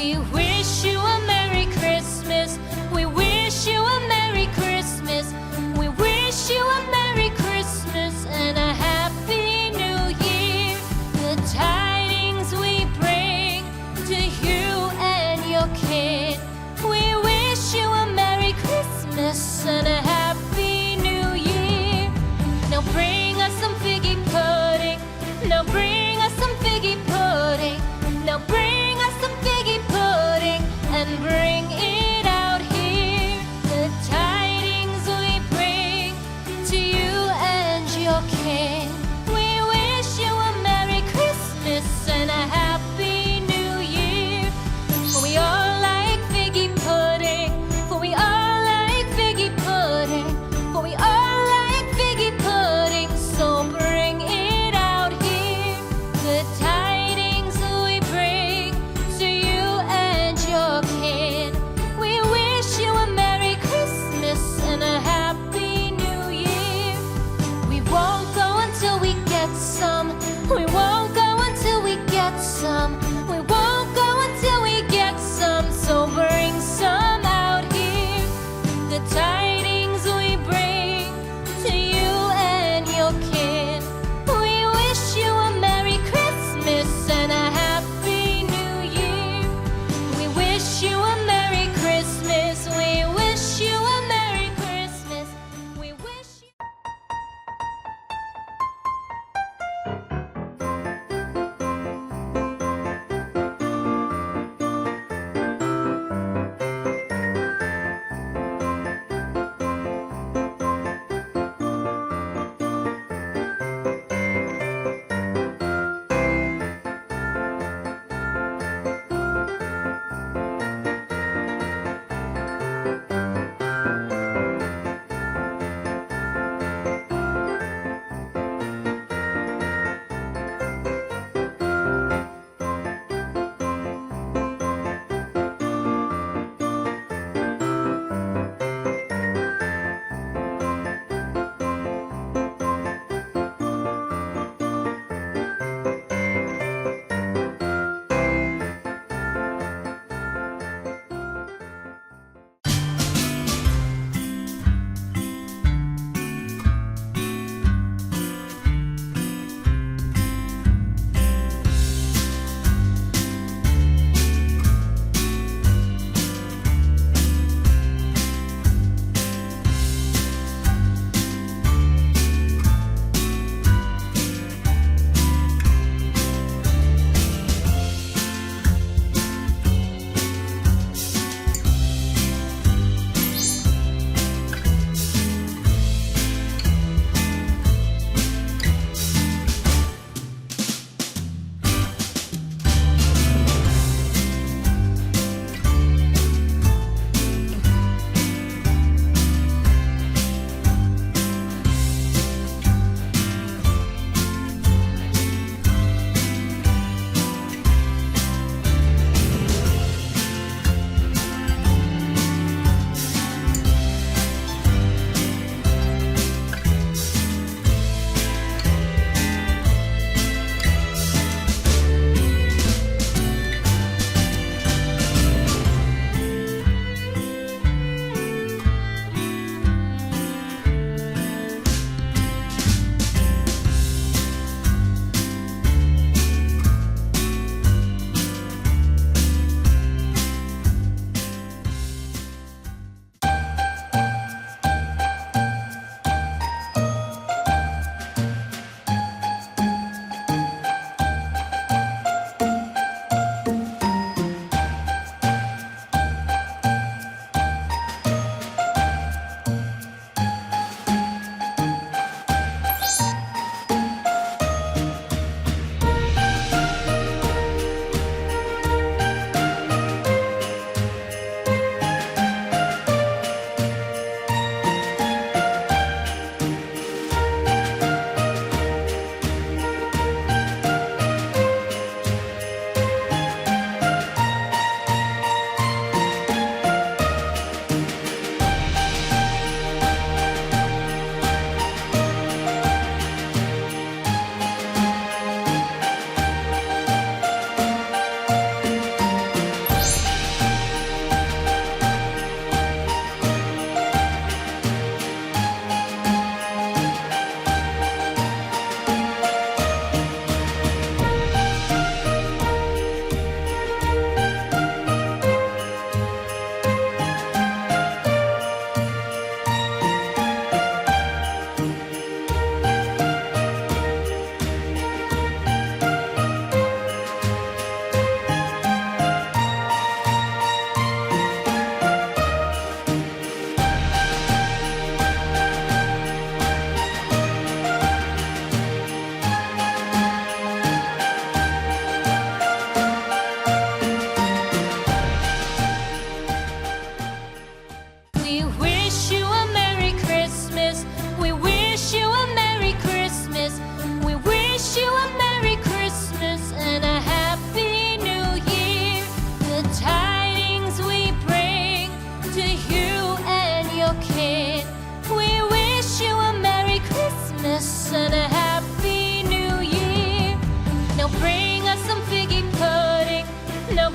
We wish you a Merry Christmas. We wish you a Merry Christmas. We wish you a Merry Christmas and a Happy New Year. The tidings we bring to you and your kin. We wish you a Merry Christmas and a Happy New Year. Now bring us some figgy pudding. Now bring us some figgy pudding. Now bring us some figgy pudding and bring it out here. The tidings we bring to you and your kin. We wish you a Merry Christmas and a Happy New Year. For we all like figgy pudding. For we all like figgy pudding. For we all like figgy pudding. So bring it out here. The tidings we bring to you and your kin.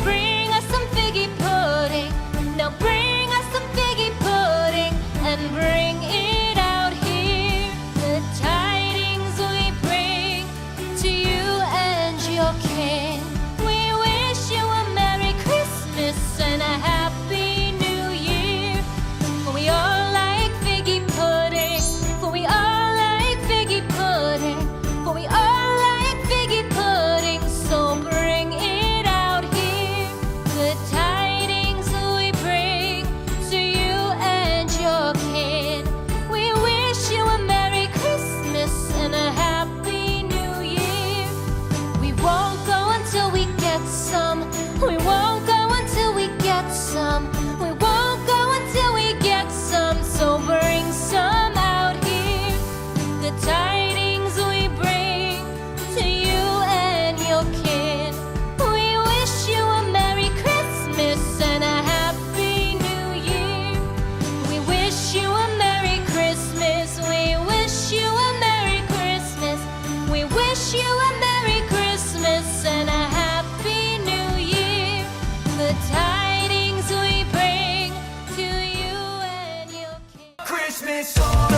bring us some figgy pudding. Now bring us some figgy pudding and bring it out here. The tidings we bring to you and your kin. We wish you a Merry Christmas and a Happy New Year. For we all like figgy pudding. For we all like figgy pudding. For we all like figgy pudding. So bring it out here. The tidings we bring to you and your kin. We wish you a Merry Christmas and a Happy New Year. We won't go until we get some. We won't go until we get some. We won't go until we get some. So bring some out here. The tidings we bring to you and your kin. We wish you a Merry Christmas and a Happy New Year. We wish you a Merry Christmas. We wish you a Merry Christmas. We wish you a Merry Christmas and a Happy New Year. The tidings we bring to you and your kin. Christmas song.